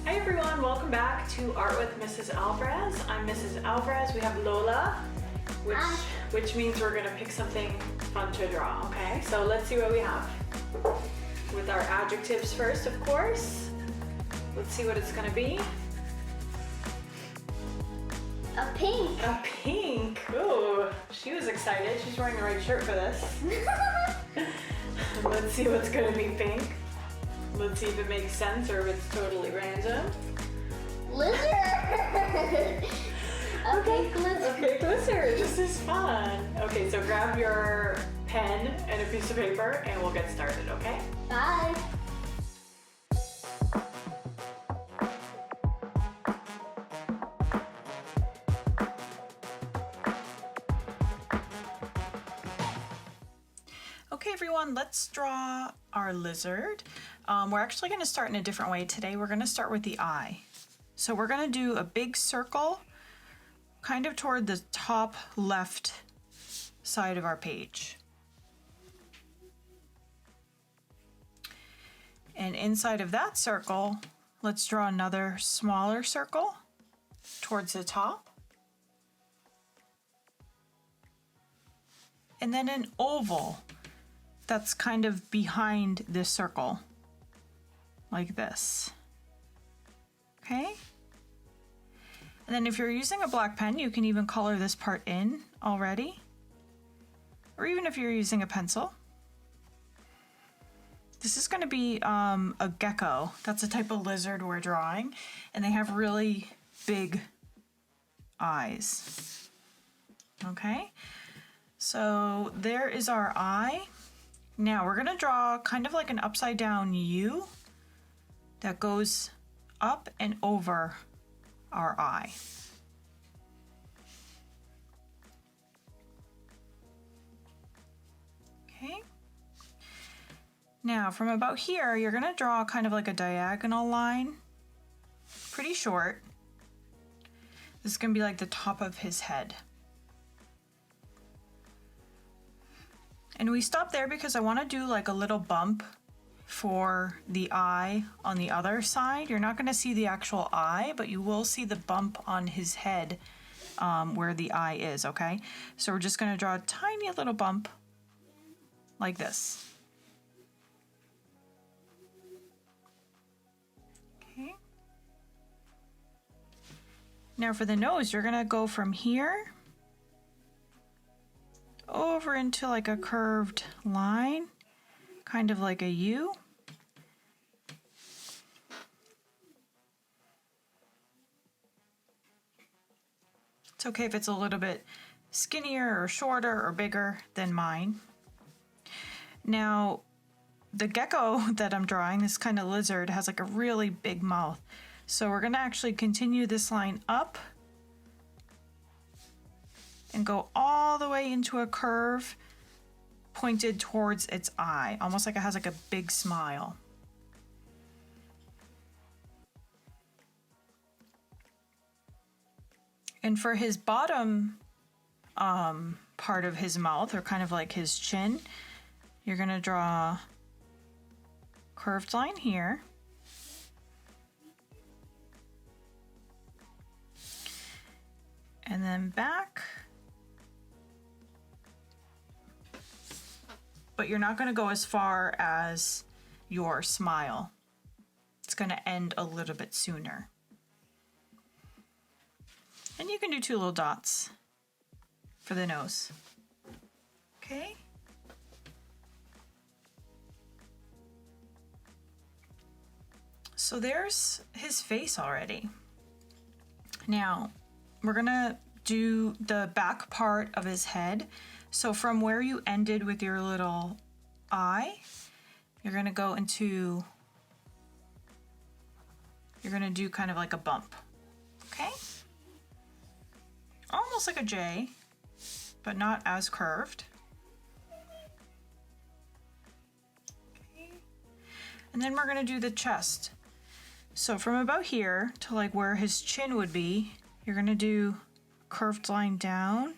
Hi everyone, welcome back to Art with Mrs. Alvarez. I'm Mrs. Alvarez. We have Lola, which means we're gonna pick something fun to draw, okay? So let's see what we have. With our adjectives first, of course. Let's see what it's gonna be. A pink. A pink, ooh, she was excited. She's wearing the right shirt for this. Let's see what's gonna be pink. Let's see if it makes sense or if it's totally random. Lizard! A pink lizard. Okay, lizard, this is fun. Okay, so grab your pen and a piece of paper and we'll get started, okay? Bye. Okay everyone, let's draw our lizard. We're actually going to start in a different way today. We're going to start with the eye. So we're going to do a big circle kind of toward the top left side of our page. And inside of that circle, let's draw another smaller circle towards the top. And then an oval that's kind of behind this circle, like this. Okay? And then if you're using a black pen, you can even color this part in already. Or even if you're using a pencil. This is going to be a gecko. That's a type of lizard we're drawing. And they have really big eyes. Okay? So there is our eye. Now we're gonna draw kind of like an upside down U that goes up and over our eye. Okay. Now from about here, you're gonna draw kind of like a diagonal line, pretty short. This is gonna be like the top of his head. And we stop there because I want to do like a little bump for the eye on the other side. You're not going to see the actual eye, but you will see the bump on his head where the eye is, okay? So we're just going to draw a tiny little bump like this. Okay. Now for the nose, you're going to go from here over into like a curved line, kind of like a U. It's okay if it's a little bit skinnier or shorter or bigger than mine. Now, the gecko that I'm drawing, this kind of lizard, has like a really big mouth. So we're gonna actually continue this line up and go all the way into a curve pointed towards its eye, almost like it has like a big smile. And for his bottom part of his mouth, or kind of like his chin, you're gonna draw a curved line here. And then back. But you're not going to go as far as your smile. It's going to end a little bit sooner. And you can do two little dots for the nose. Okay? So there's his face already. Now, we're going to do the back part of his head. So from where you ended with your little eye, you're gonna go into, you're gonna do kind of like a bump, okay? Almost like a J, but not as curved. Okay. And then we're gonna do the chest. So from about here to like where his chin would be, you're gonna do curved line down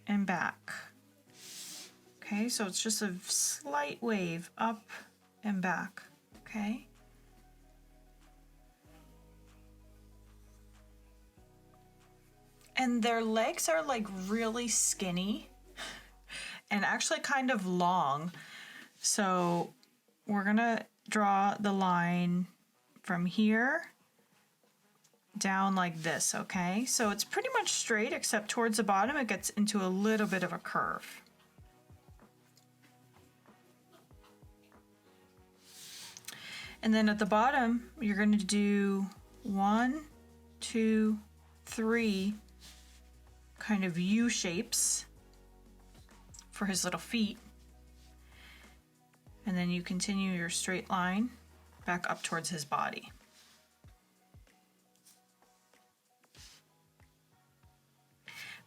and back. Okay, so it's just a slight wave up and back, okay? And their legs are like really skinny and actually kind of long. So we're gonna draw the line from here down like this, okay? So it's pretty much straight, except towards the bottom it gets into a little bit of a curve. And then at the bottom, you're going to do 1, 2, 3 kind of U shapes for his little feet. And then you continue your straight line back up towards his body.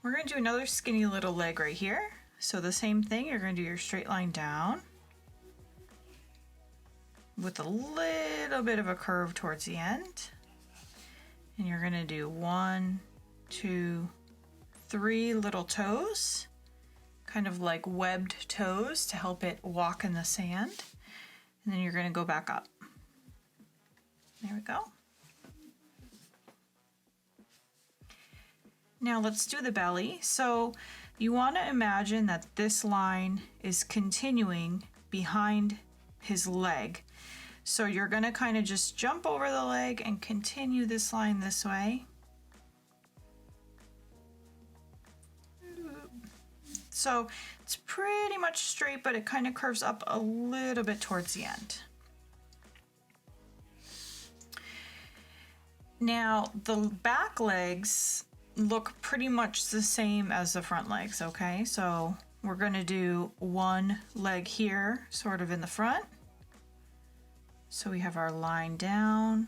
We're going to do another skinny little leg right here. So the same thing, you're going to do your straight line down with a little bit of a curve towards the end. And you're going to do 1, 2, 3 little toes, kind of like webbed toes to help it walk in the sand. And then you're going to go back up. There we go. Now let's do the belly. So you want to imagine that this line is continuing behind his leg. So you're going to kind of just jump over the leg and continue this line this way. So it's pretty much straight, but it kind of curves up a little bit towards the end. Now the back legs look pretty much the same as the front legs, okay? So we're going to do one leg here, sort of in the front. So we have our line down.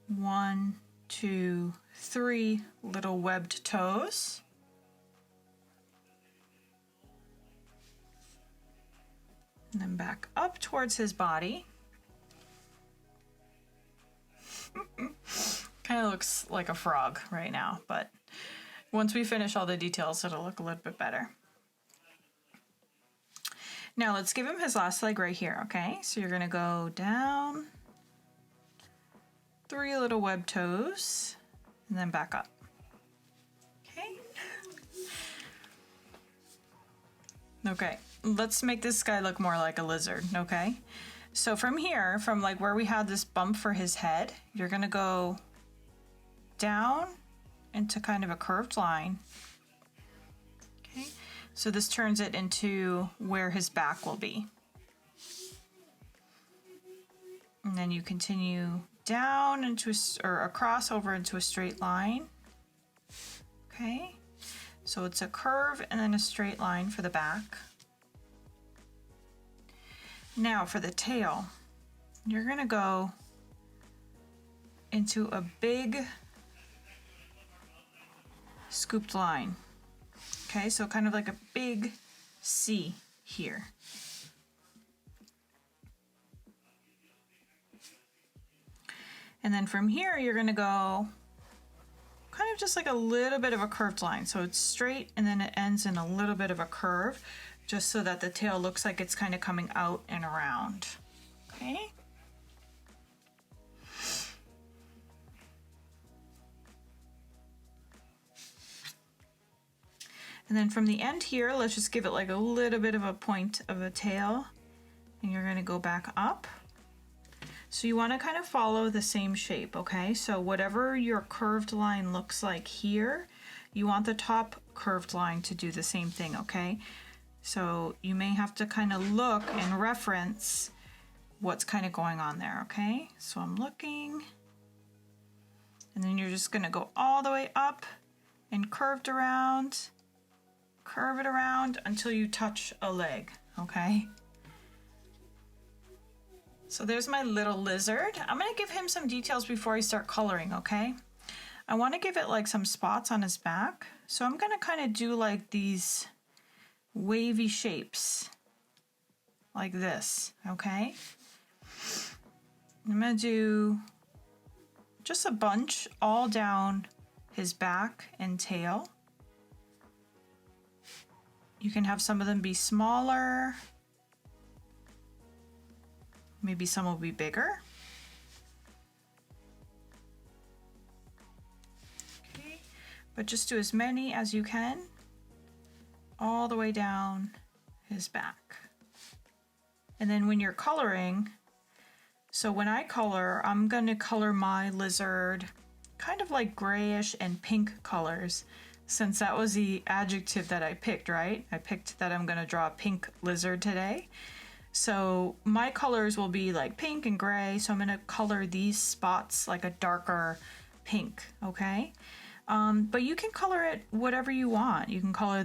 1, 2, 3 little webbed toes. And then back up towards his body. Kind of looks like a frog right now, but once we finish all the details, it'll look a little bit better. Now let's give him his last leg right here, okay? So you're gonna go down, 3 little web toes, and then back up, okay? Okay, let's make this guy look more like a lizard, okay? So from here, from like where we had this bump for his head, you're gonna go down into kind of a curved line. Okay, so this turns it into where his back will be. And then you continue down into or across over into a straight line. Okay, so it's a curve and then a straight line for the back. Now for the tail, you're gonna go into a big scooped line. Okay, so kind of like a big C here. And then from here, you're gonna go kind of just like a little bit of a curved line. So it's straight and then it ends in a little bit of a curve, just so that the tail looks like it's kind of coming out and around, okay? And then from the end here, let's just give it like a little bit of a point of a tail, and you're gonna go back up. So you wanna kind of follow the same shape, okay? So whatever your curved line looks like here, you want the top curved line to do the same thing, okay? So you may have to kind of look and reference what's kind of going on there, okay? So I'm looking, and then you're just gonna go all the way up and curve it around until you touch a leg, okay? So there's my little lizard. I'm gonna give him some details before I start coloring, okay? I wanna give it like some spots on his back. So I'm gonna kind of do like these wavy shapes like this, okay? I'm gonna do just a bunch all down his back and tail. You can have some of them be smaller, maybe some will be bigger. but just do as many as you can all the way down his back. And then when you're coloring, so when I color, I'm going to color my lizard kind of like grayish and pink colors, since that was the adjective that I picked, right? I picked that I'm going to draw a pink lizard today. So my colors will be like pink and gray, so I'm going to color these spots like a darker pink, okay? But you can color it whatever you want. You can color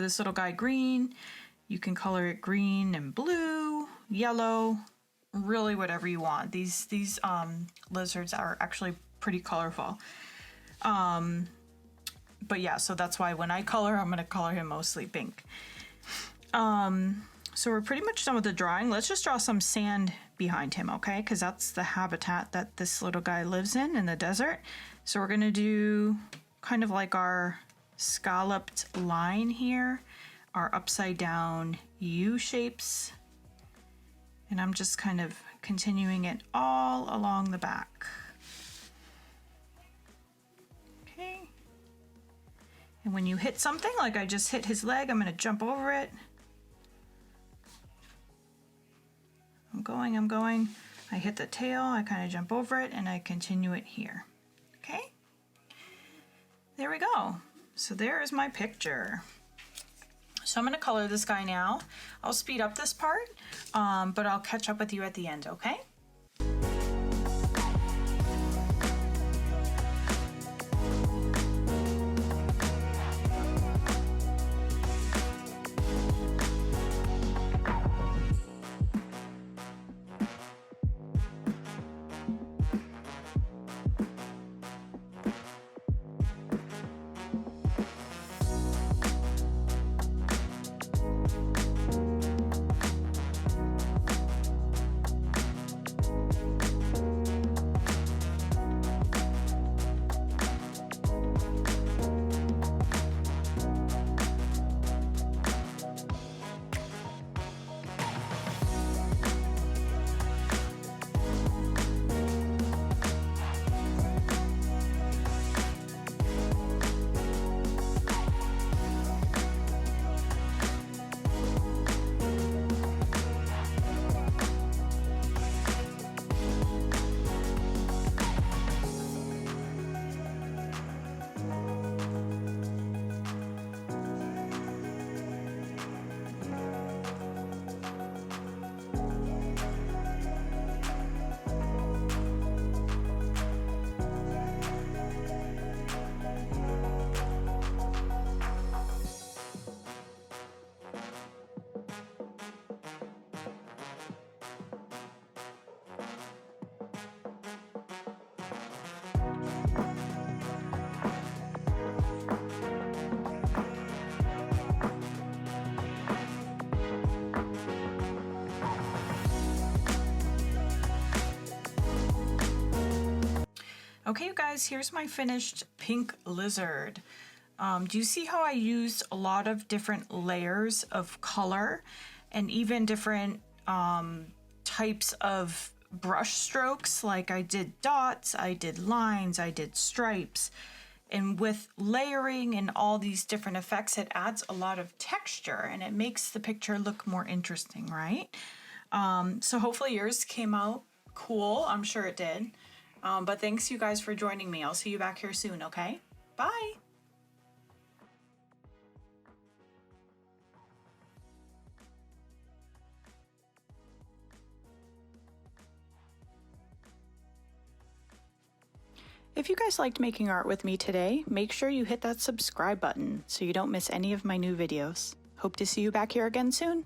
this little guy green, you can color it green and blue, yellow, really whatever you want. These lizards are actually pretty colorful. But yeah, so that's why when I color, I'm going to color him mostly pink. So we're pretty much done with the drawing. Let's just draw some sand behind him, okay? Because that's the habitat that this little guy lives in the desert. So we're going to do kind of like our scalloped line here, our upside down U shapes. And I'm just kind of continuing it all along the back. Okay. And when you hit something, like I just hit his leg, I'm going to jump over it. I'm going. I hit the tail, I kind of jump over it, and I continue it here. Okay? There we go. So there is my picture. So I'm going to color this guy now. I'll speed up this part, but I'll catch up with you at the end, okay? Okay, you guys, here's my finished pink lizard. Do you see how I used a lot of different layers of color and even different types of brush strokes? Like I did dots, I did lines, I did stripes. And with layering and all these different effects, it adds a lot of texture and it makes the picture look more interesting, right? So hopefully yours came out cool. I'm sure it did. But thanks you guys for joining me. I'll see you back here soon, okay? Bye! If you guys liked making art with me today, make sure you hit that subscribe button so you don't miss any of my new videos. Hope to see you back here again soon.